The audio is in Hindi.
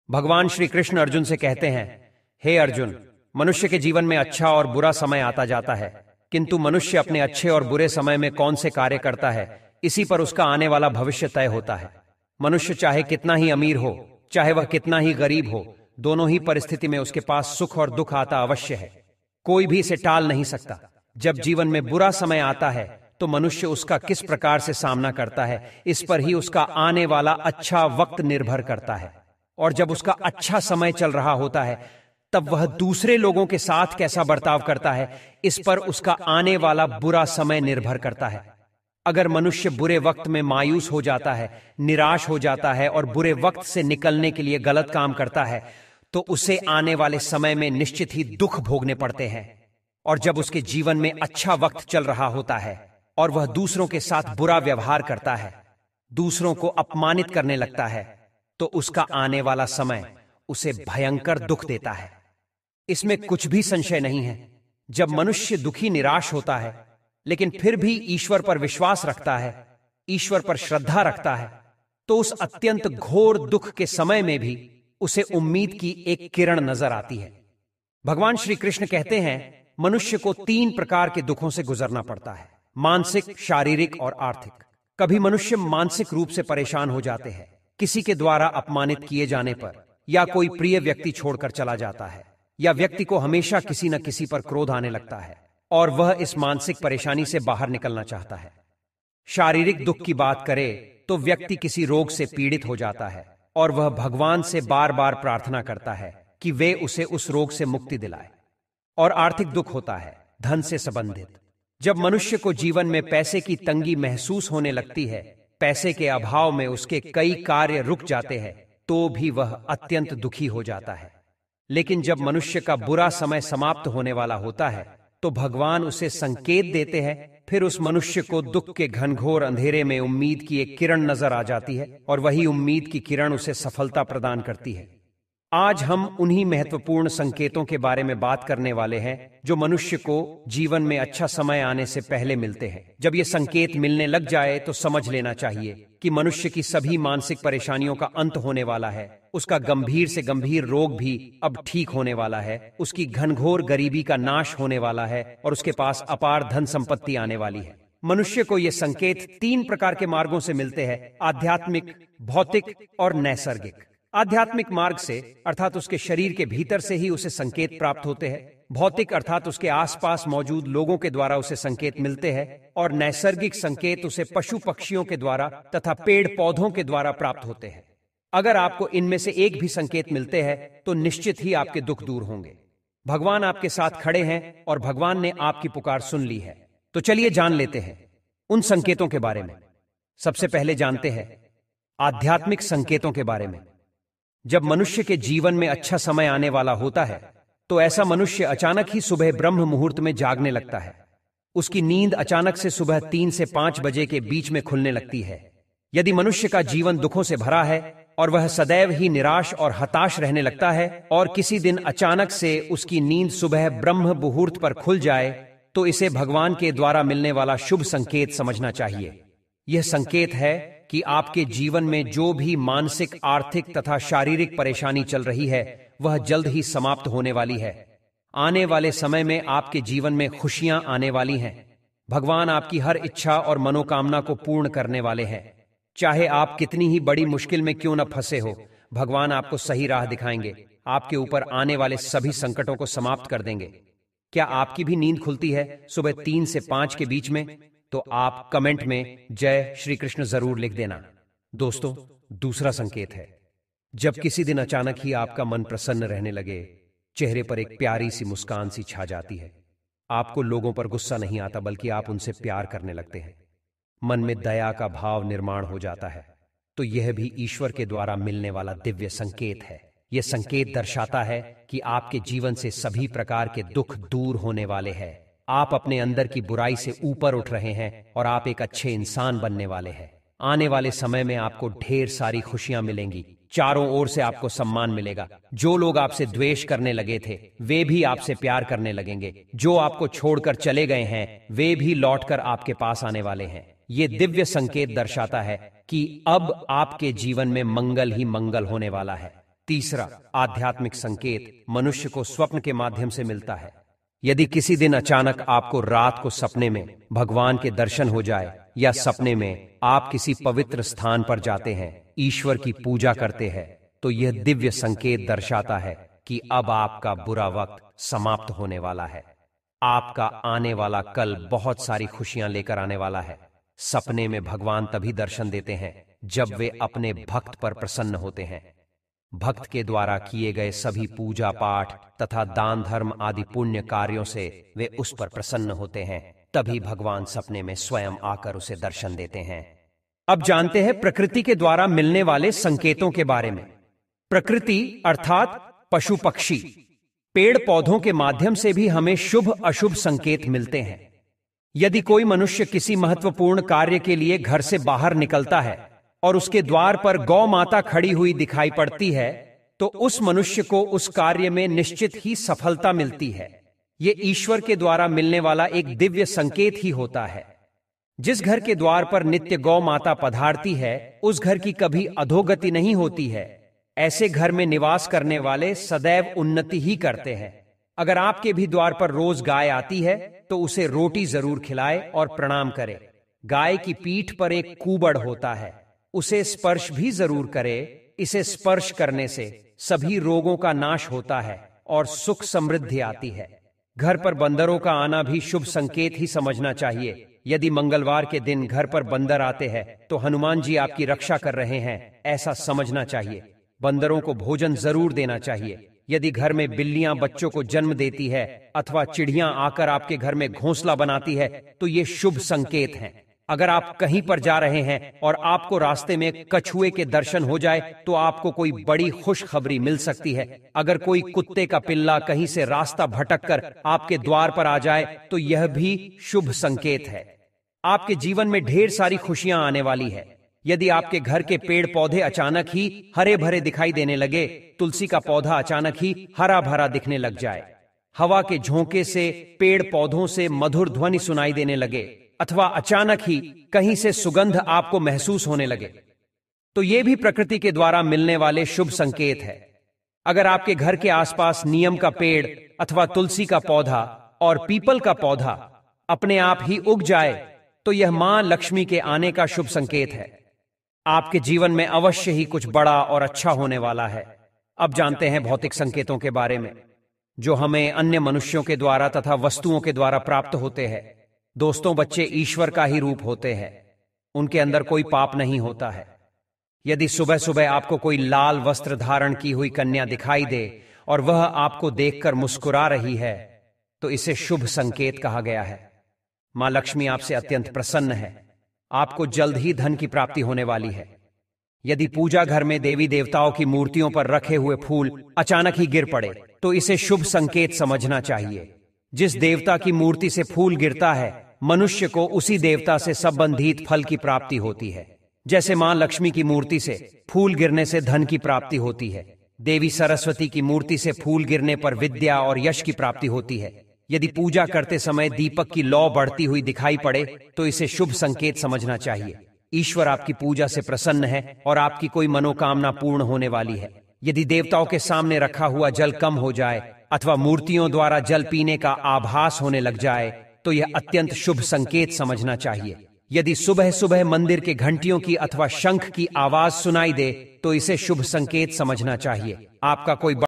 भगवान श्री कृष्ण अर्जुन से कहते हैं, हे अर्जुन, मनुष्य के जीवन में अच्छा और बुरा समय आता जाता है, किंतु मनुष्य अपने अच्छे और बुरे समय में कौन से कार्य करता है, इसी पर उसका आने वाला भविष्य तय होता है। मनुष्य चाहे कितना ही अमीर हो, चाहे वह कितना ही गरीब हो, दोनों ही परिस्थिति में उसके पास सुख और दुख आता अवश्य है। कोई भी इसे टाल नहीं सकता। जब जीवन में बुरा समय आता है तो मनुष्य उसका किस प्रकार से सामना करता है, इस पर ही उसका आने वाला अच्छा वक्त निर्भर करता है। और जब उसका अच्छा समय चल रहा होता है तब वह दूसरे लोगों के साथ कैसा बर्ताव करता है, इस पर उसका आने वाला बुरा समय निर्भर करता है। अगर मनुष्य बुरे वक्त में मायूस हो जाता है, निराश हो जाता है और बुरे वक्त से निकलने के लिए गलत काम करता है, तो उसे आने वाले समय में निश्चित ही दुख भोगने पड़ते हैं। और जब उसके जीवन में अच्छा वक्त चल रहा होता है और वह दूसरों के साथ बुरा व्यवहार करता है, दूसरों को अपमानित करने लगता है, तो उसका आने वाला समय उसे भयंकर दुख देता है। इसमें कुछ भी संशय नहीं है। जब मनुष्य दुखी निराश होता है लेकिन फिर भी ईश्वर पर विश्वास रखता है, ईश्वर पर श्रद्धा रखता है, तो उस अत्यंत घोर दुख के समय में भी उसे उम्मीद की एक किरण नजर आती है। भगवान श्री कृष्ण कहते हैं, मनुष्य को 3 प्रकार के दुखों से गुजरना पड़ता है, मानसिक, शारीरिक और आर्थिक। कभी मनुष्य मानसिक रूप से परेशान हो जाते हैं, किसी के द्वारा अपमानित किए जाने पर, या कोई प्रिय व्यक्ति छोड़कर चला जाता है, या व्यक्ति को हमेशा किसी न किसी पर क्रोध आने लगता है और वह इस मानसिक परेशानी से बाहर निकलना चाहता है। शारीरिक दुख की बात करें तो व्यक्ति किसी रोग से पीड़ित हो जाता है और वह भगवान से बार बार प्रार्थना करता है कि वे उसे उस रोग से मुक्ति दिलाए। और आर्थिक दुख होता है धन से संबंधित। जब मनुष्य को जीवन में पैसे की तंगी महसूस होने लगती है, पैसे के अभाव में उसके कई कार्य रुक जाते हैं, तो भी वह अत्यंत दुखी हो जाता है। लेकिन जब मनुष्य का बुरा समय समाप्त होने वाला होता है तो भगवान उसे संकेत देते हैं, फिर उस मनुष्य को दुख के घनघोर अंधेरे में उम्मीद की एक किरण नजर आ जाती है और वही उम्मीद की किरण उसे सफलता प्रदान करती है। आज हम उन्हीं महत्वपूर्ण संकेतों के बारे में बात करने वाले हैं जो मनुष्य को जीवन में अच्छा समय आने से पहले मिलते हैं। जब ये संकेत मिलने लग जाए तो समझ लेना चाहिए कि मनुष्य की सभी मानसिक परेशानियों का अंत होने वाला है, उसका गंभीर से गंभीर रोग भी अब ठीक होने वाला है, उसकी घनघोर गरीबी का नाश होने वाला है और उसके पास अपार धन संपत्ति आने वाली है। मनुष्य को ये संकेत 3 प्रकार के मार्गों से मिलते हैं, आध्यात्मिक, भौतिक और नैसर्गिक। आध्यात्मिक मार्ग से अर्थात उसके शरीर के भीतर से ही उसे संकेत प्राप्त होते हैं, भौतिक अर्थात उसके आसपास मौजूद लोगों के द्वारा उसे संकेत मिलते हैं, और नैसर्गिक संकेत उसे पशु पक्षियों के द्वारा तथा पेड़ पौधों के द्वारा प्राप्त होते हैं। अगर आपको इनमें से एक भी संकेत मिलते हैं तो निश्चित ही आपके दुख दूर होंगे। भगवान आपके साथ खड़े हैं और भगवान ने आपकी पुकार सुन ली है। तो चलिए जान लेते हैं उन संकेतों के बारे में। सबसे पहले जानते हैं आध्यात्मिक संकेतों के बारे में। जब मनुष्य के जीवन में अच्छा समय आने वाला होता है तो ऐसा मनुष्य अचानक ही सुबह ब्रह्म मुहूर्त में जागने लगता है। उसकी नींद अचानक से सुबह 3 से 5 बजे के बीच में खुलने लगती है। यदि मनुष्य का जीवन दुखों से भरा है और वह सदैव ही निराश और हताश रहने लगता है और किसी दिन अचानक से उसकी नींद सुबह ब्रह्म मुहूर्त पर खुल जाए, तो इसे भगवान के द्वारा मिलने वाला शुभ संकेत समझना चाहिए। यह संकेत है कि आपके जीवन में जो भी मानसिक, आर्थिक तथा शारीरिक परेशानी चल रही है वह जल्द ही समाप्त होने वाली है। आने वाले समय में आपके जीवन में खुशियां आने वाली हैं। भगवान आपकी हर इच्छा और मनोकामना को पूर्ण करने वाले हैं। चाहे आप कितनी ही बड़ी मुश्किल में क्यों न फंसे हो, भगवान आपको सही राह दिखाएंगे, आपके ऊपर आने वाले सभी संकटों को समाप्त कर देंगे। क्या आपकी भी नींद खुलती है सुबह 3 से 5 के बीच में? तो आप कमेंट में जय श्री कृष्ण जरूर लिख देना। दोस्तों, दूसरा संकेत है जब किसी दिन अचानक ही आपका मन प्रसन्न रहने लगे, चेहरे पर एक प्यारी सी मुस्कान सी छा जाती है। आपको लोगों पर गुस्सा नहीं आता बल्कि आप उनसे प्यार करने लगते हैं। मन में दया का भाव निर्माण हो जाता है। तो यह भी ईश्वर के द्वारा मिलने वाला दिव्य संकेत है। यह संकेत दर्शाता है कि आपके जीवन से सभी प्रकार के दुख दूर होने वाले हैं। आप अपने अंदर की बुराई से ऊपर उठ रहे हैं और आप एक अच्छे इंसान बनने वाले हैं। आने वाले समय में आपको ढेर सारी खुशियां मिलेंगी। चारों ओर से आपको सम्मान मिलेगा। जो लोग आपसे द्वेष करने लगे थे वे भी आपसे प्यार करने लगेंगे। जो आपको छोड़कर चले गए हैं वे भी लौटकर आपके पास आने वाले हैं। ये दिव्य संकेत दर्शाता है कि अब आपके जीवन में मंगल ही मंगल होने वाला है। तीसरा, आध्यात्मिक संकेत मनुष्य को स्वप्न के माध्यम से मिलता है। यदि किसी दिन अचानक आपको रात को सपने में भगवान के दर्शन हो जाए या सपने में आप किसी पवित्र स्थान पर जाते हैं, ईश्वर की पूजा करते हैं, तो यह दिव्य संकेत दर्शाता है कि अब आपका बुरा वक्त समाप्त होने वाला है। आपका आने वाला कल बहुत सारी खुशियां लेकर आने वाला है। सपने में भगवान तभी दर्शन देते हैं जब वे अपने भक्त पर प्रसन्न होते हैं। भक्त के द्वारा किए गए सभी पूजा पाठ तथा दान धर्म आदि पुण्य कार्यों से वे उस पर प्रसन्न होते हैं। तभी भगवान सपने में स्वयं आकर उसे दर्शन देते हैं। अब जानते हैं प्रकृति के द्वारा मिलने वाले संकेतों के बारे में। प्रकृति अर्थात पशु पक्षी, पेड़ पौधों के माध्यम से भी हमें शुभ अशुभ संकेत मिलते हैं। यदि कोई मनुष्य किसी महत्वपूर्ण कार्य के लिए घर से बाहर निकलता है और उसके द्वार पर गौ माता खड़ी हुई दिखाई पड़ती है, तो उस मनुष्य को उस कार्य में निश्चित ही सफलता मिलती है। ये ईश्वर के द्वारा मिलने वाला एक दिव्य संकेत ही होता है। जिस घर के द्वार पर नित्य गौ माता पधारती है, उस घर की कभी अधोगति नहीं होती है। ऐसे घर में निवास करने वाले सदैव उन्नति ही करते हैं। अगर आपके भी द्वार पर रोज गाय आती है तो उसे रोटी जरूर खिलाए और प्रणाम करे। गाय की पीठ पर एक कूबड़ होता है, उसे स्पर्श भी जरूर करे। इसे स्पर्श करने से सभी रोगों का नाश होता है और सुख समृद्धि आती है। घर पर बंदरों का आना भी शुभ संकेत ही समझना चाहिए। यदि मंगलवार के दिन घर पर बंदर आते हैं तो हनुमान जी आपकी रक्षा कर रहे हैं, ऐसा समझना चाहिए। बंदरों को भोजन जरूर देना चाहिए। यदि घर में बिल्लियां बच्चों को जन्म देती है अथवा चिड़ियां आकर आपके घर में घोंसला बनाती है तो ये शुभ संकेत हैं। अगर आप कहीं पर जा रहे हैं और आपको रास्ते में कछुए के दर्शन हो जाए तो आपको कोई बड़ी खुशखबरी मिल सकती है। अगर कोई कुत्ते का पिल्ला कहीं से रास्ता भटक कर आपके द्वार पर आ जाए तो यह भी शुभ संकेत है। आपके जीवन में ढेर सारी खुशियां आने वाली है। यदि आपके घर के पेड़ पौधे अचानक ही हरे भरे दिखाई देने लगे, तुलसी का पौधा अचानक ही हरा भरा दिखने लग जाए, हवा के झोंके से पेड़ पौधों से मधुर ध्वनि सुनाई देने लगे, अथवा अचानक ही कहीं से सुगंध आपको महसूस होने लगे, तो ये भी प्रकृति के द्वारा मिलने वाले शुभ संकेत है। अगर आपके घर के आसपास नीम का पेड़ अथवा तुलसी का पौधा और पीपल का पौधा अपने आप ही उग जाए तो यह मां लक्ष्मी के आने का शुभ संकेत है। आपके जीवन में अवश्य ही कुछ बड़ा और अच्छा होने वाला है। अब जानते हैं भौतिक संकेतों के बारे में, जो हमें अन्य मनुष्यों के द्वारा तथा वस्तुओं के द्वारा प्राप्त होते हैं। दोस्तों, बच्चे ईश्वर का ही रूप होते हैं, उनके अंदर कोई पाप नहीं होता है। यदि सुबह सुबह आपको कोई लाल वस्त्र धारण की हुई कन्या दिखाई दे और वह आपको देखकर मुस्कुरा रही है, तो इसे शुभ संकेत कहा गया है। मां लक्ष्मी आपसे अत्यंत प्रसन्न है। आपको जल्द ही धन की प्राप्ति होने वाली है। यदि पूजा घर में देवी देवताओं की मूर्तियों पर रखे हुए फूल अचानक ही गिर पड़े तो इसे शुभ संकेत समझना चाहिए। जिस देवता की मूर्ति से फूल गिरता है, मनुष्य को उसी देवता से संबंधित फल की प्राप्ति होती है। जैसे मां लक्ष्मी की मूर्ति से फूल गिरने से धन की प्राप्ति होती है, देवी सरस्वती की मूर्ति से फूल गिरने पर विद्या और यश की प्राप्ति होती है। यदि पूजा करते समय दीपक की लौ बढ़ती हुई दिखाई पड़े तो इसे शुभ संकेत समझना चाहिए। ईश्वर आपकी पूजा से प्रसन्न है और आपकी कोई मनोकामना पूर्ण होने वाली है। यदि देवताओं के सामने रखा हुआ जल कम हो जाए अथवा मूर्तियों द्वारा जल पीने का आभास होने लग जाए तो यह अत्यंत शुभ संकेत समझना चाहिए। यदि सुबह सुबह मंदिर के घंटियों की अथवा शंख की आवाज सुनाई दे तो इसे शुभ संकेत समझना चाहिए। आपका कोई